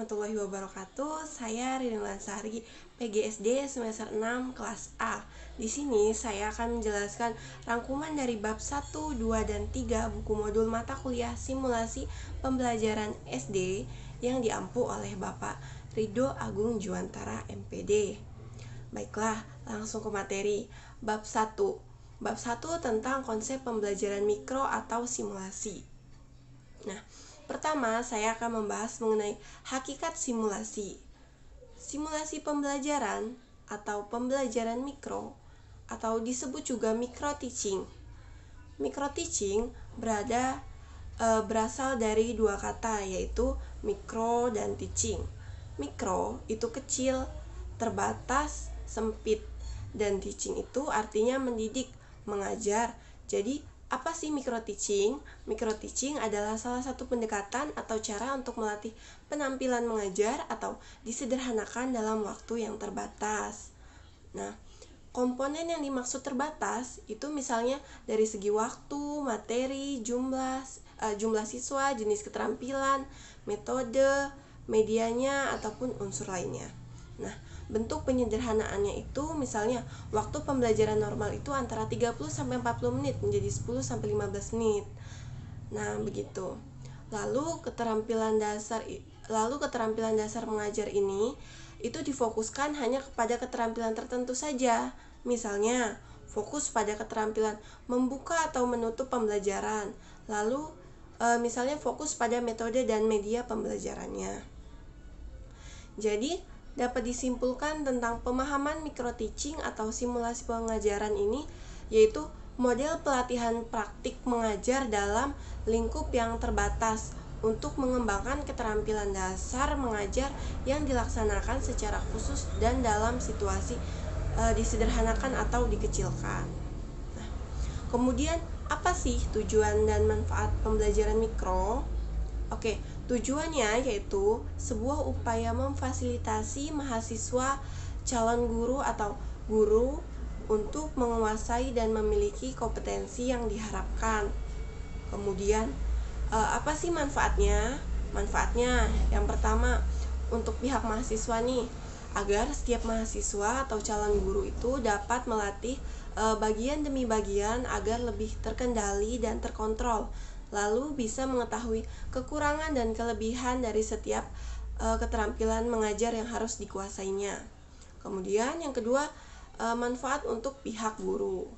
warahmatullahi wabarakatuh. Saya Rini Lansari, PGSD semester 6 kelas A. Di sini saya akan menjelaskan rangkuman dari bab 1, 2, dan 3 buku modul mata kuliah simulasi pembelajaran SD yang diampu oleh Bapak Ridho Agung Juwantara MPD. Baiklah, langsung ke materi. Bab 1. Bab 1 tentang konsep pembelajaran mikro atau simulasi. Nah, pertama, saya akan membahas mengenai hakikat simulasi. Simulasi pembelajaran atau pembelajaran mikro atau disebut juga micro teaching. Micro teaching berasal dari dua kata, yaitu mikro dan teaching. Mikro itu kecil, terbatas, sempit, dan teaching itu artinya mendidik, mengajar. Jadi apa sih micro teaching? Micro teaching adalah salah satu pendekatan atau cara untuk melatih penampilan mengajar atau disederhanakan dalam waktu yang terbatas. Nah, komponen yang dimaksud terbatas itu misalnya dari segi waktu, materi, jumlah siswa, jenis keterampilan, metode, medianya, ataupun unsur lainnya. Nah, bentuk penyederhanaannya itu misalnya waktu pembelajaran normal itu antara 30-40 menit menjadi 10-15 menit. Nah, begitu. Lalu keterampilan dasar mengajar ini itu difokuskan hanya kepada keterampilan tertentu saja. Misalnya, fokus pada keterampilan membuka atau menutup pembelajaran. Lalu misalnya fokus pada metode dan media pembelajarannya. Jadi, dapat disimpulkan tentang pemahaman micro teaching atau simulasi pengajaran ini, yaitu model pelatihan praktik mengajar dalam lingkup yang terbatas untuk mengembangkan keterampilan dasar mengajar yang dilaksanakan secara khusus dan dalam situasi disederhanakan atau dikecilkan. Nah, kemudian apa sih tujuan dan manfaat pembelajaran mikro? Oke, tujuannya yaitu sebuah upaya memfasilitasi mahasiswa, calon guru atau guru untuk menguasai dan memiliki kompetensi yang diharapkan. Kemudian, apa sih manfaatnya? Manfaatnya yang pertama, untuk pihak mahasiswa nih, agar setiap mahasiswa atau calon guru itu dapat melatih bagian demi bagian agar lebih terkendali dan terkontrol, lalu bisa mengetahui kekurangan dan kelebihan dari setiap keterampilan mengajar yang harus dikuasainya. Kemudian yang kedua, manfaat untuk pihak guru,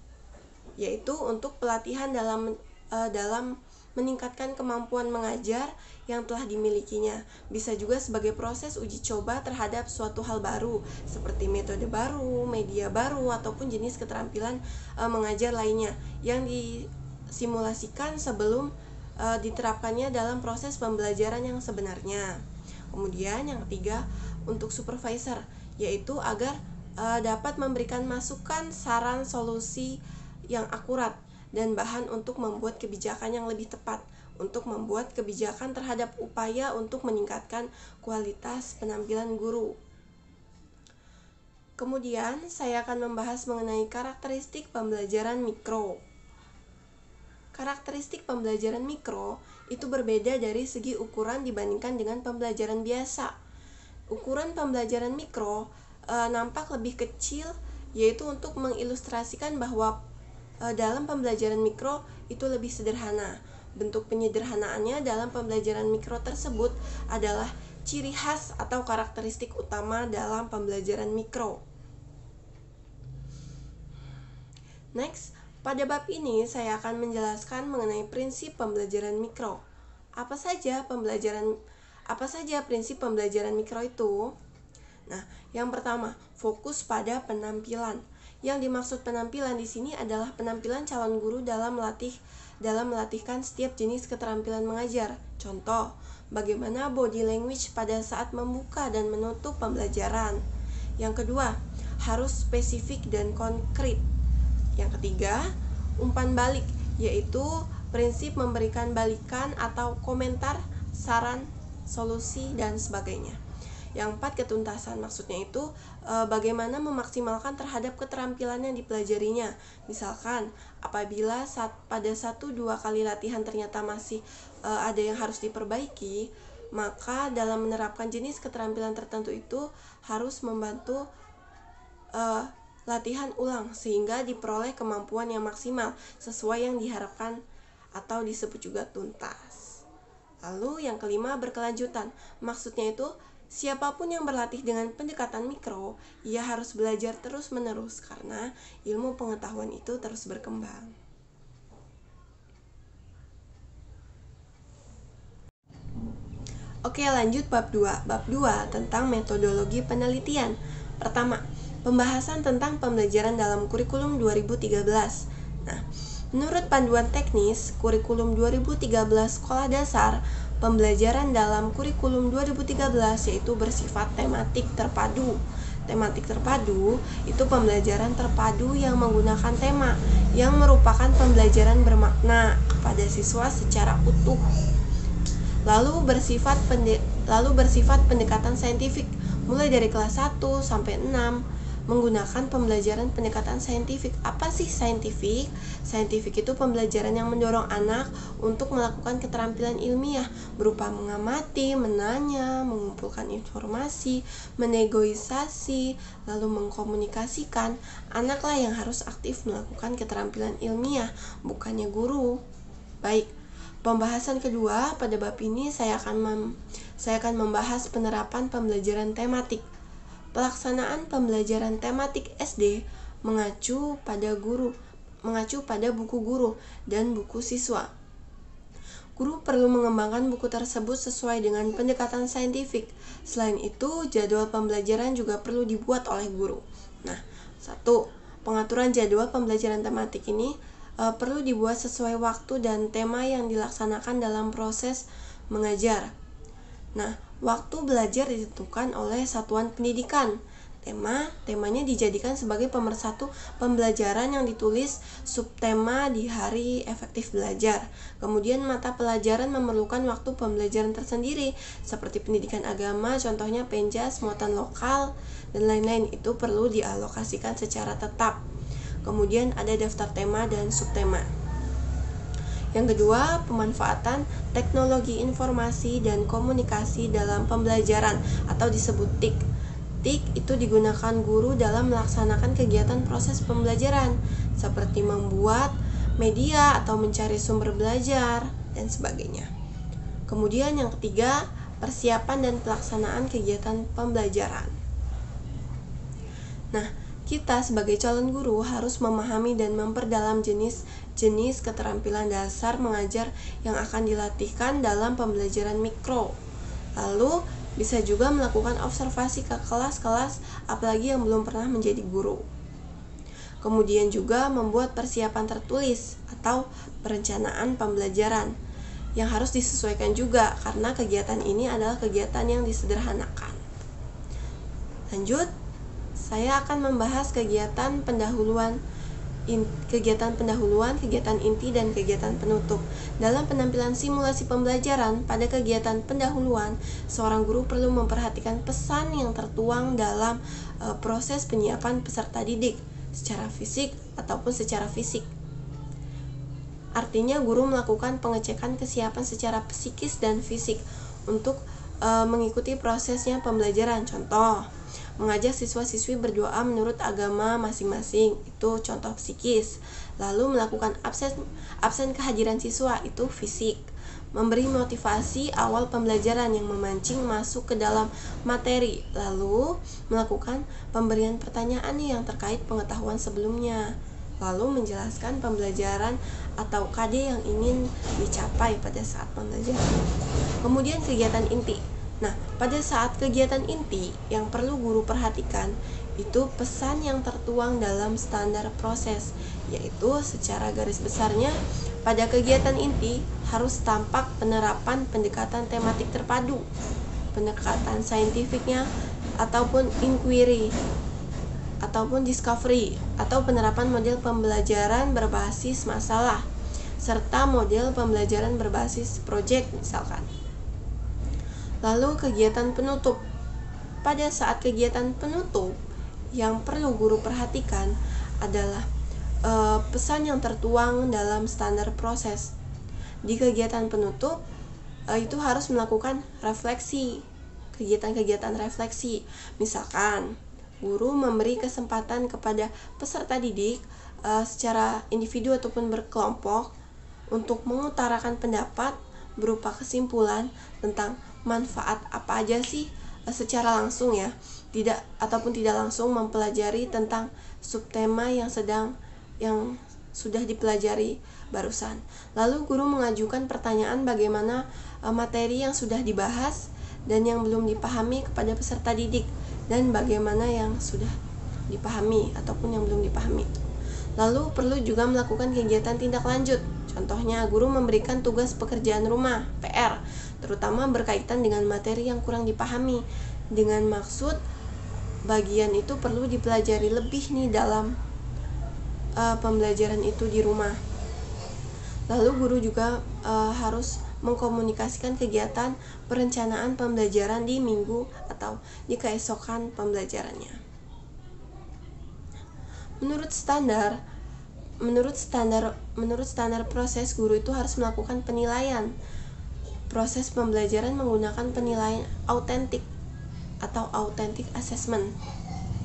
yaitu untuk pelatihan dalam meningkatkan kemampuan mengajar yang telah dimilikinya. Bisa juga sebagai proses uji coba terhadap suatu hal baru, seperti metode baru, media baru, ataupun jenis keterampilan mengajar lainnya yang disimulasikan sebelum diterapkannya dalam proses pembelajaran yang sebenarnya. Kemudian yang ketiga, untuk supervisor, yaitu agar dapat memberikan masukan, saran, solusi yang akurat dan bahan untuk membuat kebijakan yang lebih tepat, untuk membuat kebijakan terhadap upaya untuk meningkatkan kualitas penampilan guru. Kemudian saya akan membahas mengenai karakteristik pembelajaran mikro. Karakteristik pembelajaran mikro itu berbeda dari segi ukuran dibandingkan dengan pembelajaran biasa. Ukuran pembelajaran mikro nampak lebih kecil, yaitu untuk mengilustrasikan bahwa dalam pembelajaran mikro itu lebih sederhana. Bentuk penyederhanaannya dalam pembelajaran mikro tersebut adalah ciri khas atau karakteristik utama dalam pembelajaran mikro. Next, pada bab ini saya akan menjelaskan mengenai prinsip pembelajaran mikro. Apa saja prinsip pembelajaran mikro itu? Nah, yang pertama, fokus pada penampilan. Yang dimaksud penampilan di sini adalah penampilan calon guru dalam melatihkan setiap jenis keterampilan mengajar. Contoh, bagaimana body language pada saat membuka dan menutup pembelajaran. Yang kedua, harus spesifik dan konkret. Yang ketiga, umpan balik, yaitu prinsip memberikan balikan atau komentar, saran, solusi, dan sebagainya. Yang 4, ketuntasan, maksudnya itu bagaimana memaksimalkan terhadap keterampilan yang dipelajarinya. Misalkan apabila pada 1-2 kali latihan ternyata masih ada yang harus diperbaiki, Maka dalam menerapkan jenis keterampilan tertentu itu harus membantu latihan ulang sehingga diperoleh kemampuan yang maksimal sesuai yang diharapkan atau disebut juga tuntas. Lalu yang kelima, berkelanjutan. Maksudnya itu siapapun yang berlatih dengan pendekatan mikro, ia harus belajar terus-menerus karena ilmu pengetahuan itu terus berkembang. Oke, lanjut bab 2. Bab 2 tentang metodologi penelitian. Pertama, pembahasan tentang pembelajaran dalam kurikulum 2013. Nah, menurut panduan teknis kurikulum 2013 sekolah dasar, pembelajaran dalam kurikulum 2013 yaitu bersifat tematik terpadu. Tematik terpadu itu pembelajaran terpadu yang menggunakan tema yang merupakan pembelajaran bermakna kepada siswa secara utuh. Lalu bersifat pendekatan saintifik mulai dari kelas 1 sampai 6 menggunakan pembelajaran pendekatan saintifik. Apa sih saintifik? Saintifik itu pembelajaran yang mendorong anak untuk melakukan keterampilan ilmiah berupa mengamati, menanya, mengumpulkan informasi, menegosiasi, lalu mengkomunikasikan. Anaklah yang harus aktif melakukan keterampilan ilmiah, bukannya guru. Baik, pembahasan kedua pada bab ini saya akan membahas penerapan pembelajaran tematik. Pelaksanaan pembelajaran tematik SD mengacu pada buku guru dan buku siswa. Guru perlu mengembangkan buku tersebut sesuai dengan pendekatan saintifik. Selain itu, jadwal pembelajaran juga perlu dibuat oleh guru. Nah, 1. Pengaturan jadwal pembelajaran tematik ini perlu dibuat sesuai waktu dan tema yang dilaksanakan dalam proses mengajar. Nah, waktu belajar ditentukan oleh satuan pendidikan. Temanya dijadikan sebagai pemersatu pembelajaran yang ditulis subtema di hari efektif belajar. Kemudian mata pelajaran memerlukan waktu pembelajaran tersendiri seperti pendidikan agama, contohnya penjas, muatan lokal, dan lain-lain itu perlu dialokasikan secara tetap. Kemudian ada daftar tema dan subtema. Yang kedua, pemanfaatan teknologi informasi dan komunikasi dalam pembelajaran atau disebut TIK. TIK itu digunakan guru dalam melaksanakan kegiatan proses pembelajaran seperti membuat media atau mencari sumber belajar dan sebagainya. Kemudian yang ketiga, persiapan dan pelaksanaan kegiatan pembelajaran. Nah, kita sebagai calon guru harus memahami dan memperdalam jenis keterampilan dasar mengajar yang akan dilatihkan dalam pembelajaran mikro. Lalu, bisa juga melakukan observasi ke kelas-kelas apalagi yang belum pernah menjadi guru. Kemudian juga membuat persiapan tertulis atau perencanaan pembelajaran yang harus disesuaikan juga karena kegiatan ini adalah kegiatan yang disederhanakan. Lanjut, saya akan membahas kegiatan pendahuluan, kegiatan inti, dan kegiatan penutup. Dalam penampilan simulasi pembelajaran, pada kegiatan pendahuluan, seorang guru perlu memperhatikan pesan yang tertuang dalam proses penyiapan peserta didik secara fisik ataupun secara fisik. Artinya guru melakukan pengecekan kesiapan secara psikis dan fisik untuk mengikuti prosesnya pembelajaran. Contoh, mengajak siswa-siswi berdoa menurut agama masing-masing, itu contoh psikis. Lalu melakukan absen kehadiran siswa, itu fisik. Memberi motivasi awal pembelajaran yang memancing masuk ke dalam materi. Lalu melakukan pemberian pertanyaan yang terkait pengetahuan sebelumnya. Lalu menjelaskan pembelajaran atau KD yang ingin dicapai pada saat pembelajaran. Kemudian kegiatan inti. Nah, pada saat kegiatan inti yang perlu guru perhatikan itu pesan yang tertuang dalam standar proses, yaitu secara garis besarnya pada kegiatan inti harus tampak penerapan pendekatan tematik terpadu, pendekatan saintifiknya ataupun inquiry ataupun discovery, atau penerapan model pembelajaran berbasis masalah serta model pembelajaran berbasis project misalkan. Lalu kegiatan penutup. Pada saat kegiatan penutup, yang perlu guru perhatikan adalah pesan yang tertuang dalam standar proses. Di kegiatan penutup, itu harus melakukan refleksi, kegiatan-kegiatan refleksi. Misalkan guru memberi kesempatan kepada peserta didik secara individu ataupun berkelompok untuk mengutarakan pendapat berupa kesimpulan tentang manfaat apa aja sih secara langsung ya, tidak ataupun tidak langsung mempelajari tentang subtema yang sudah dipelajari barusan. Lalu guru mengajukan pertanyaan bagaimana materi yang sudah dibahas dan yang belum dipahami kepada peserta didik, dan bagaimana yang sudah dipahami ataupun yang belum dipahami. Lalu perlu juga melakukan kegiatan tindak lanjut. Contohnya, guru memberikan tugas pekerjaan rumah (PR), terutama berkaitan dengan materi yang kurang dipahami, dengan maksud bagian itu perlu dipelajari lebih nih dalam pembelajaran itu di rumah. Lalu guru juga harus mengkomunikasikan kegiatan perencanaan pembelajaran di minggu atau di keesokan pembelajarannya. Menurut standar proses, guru itu harus melakukan penilaian proses pembelajaran menggunakan penilaian autentik atau authentic assessment,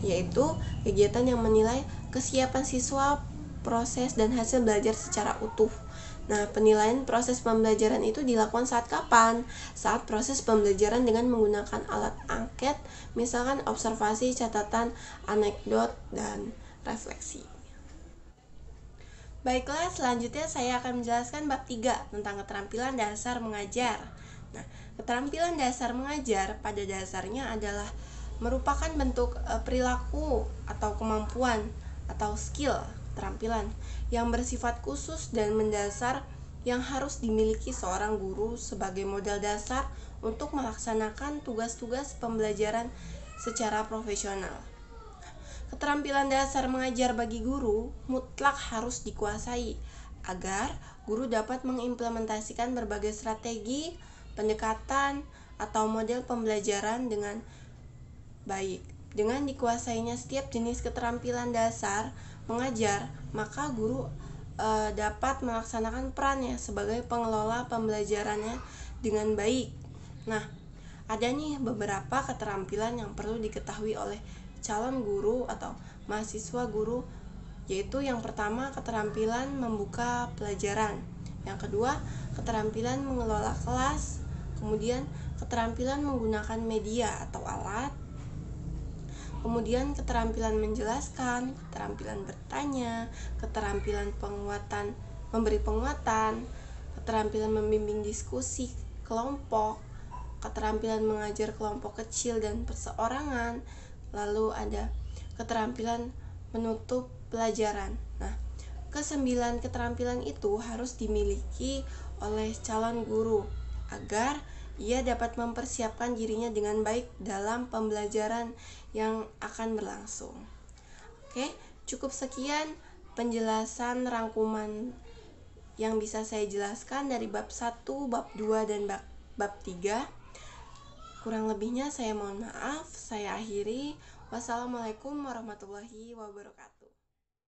yaitu kegiatan yang menilai kesiapan siswa, proses, dan hasil belajar secara utuh. Nah, penilaian proses pembelajaran itu dilakukan saat kapan? Saat proses pembelajaran dengan menggunakan alat angket, misalkan observasi, catatan, anekdot, dan refleksi. Baiklah, selanjutnya saya akan menjelaskan bab 3 tentang keterampilan dasar mengajar. Nah, keterampilan dasar mengajar pada dasarnya adalah merupakan bentuk perilaku atau kemampuan atau skill keterampilan yang bersifat khusus dan mendasar yang harus dimiliki seorang guru sebagai modal dasar untuk melaksanakan tugas-tugas pembelajaran secara profesional. Keterampilan dasar mengajar bagi guru mutlak harus dikuasai agar guru dapat mengimplementasikan berbagai strategi, pendekatan, atau model pembelajaran dengan baik. Dengan dikuasainya setiap jenis keterampilan dasar mengajar, maka guru dapat melaksanakan perannya sebagai pengelola pembelajarannya dengan baik. Nah, ada nih beberapa keterampilan yang perlu diketahui oleh calon guru atau mahasiswa guru, yaitu yang pertama keterampilan membuka pelajaran, yang kedua keterampilan mengelola kelas, kemudian keterampilan menggunakan media atau alat, kemudian keterampilan menjelaskan, keterampilan bertanya, keterampilan memberi penguatan, keterampilan membimbing diskusi kelompok, keterampilan mengajar kelompok kecil dan perseorangan, lalu ada keterampilan menutup pelajaran. Nah, ke-9 keterampilan itu harus dimiliki oleh calon guru agar ia dapat mempersiapkan dirinya dengan baik dalam pembelajaran yang akan berlangsung. Oke, cukup sekian penjelasan rangkuman yang bisa saya jelaskan dari bab 1, bab 2, dan bab 3. Kurang lebihnya saya mohon maaf. Saya akhiri. Wassalamualaikum warahmatullahi wabarakatuh.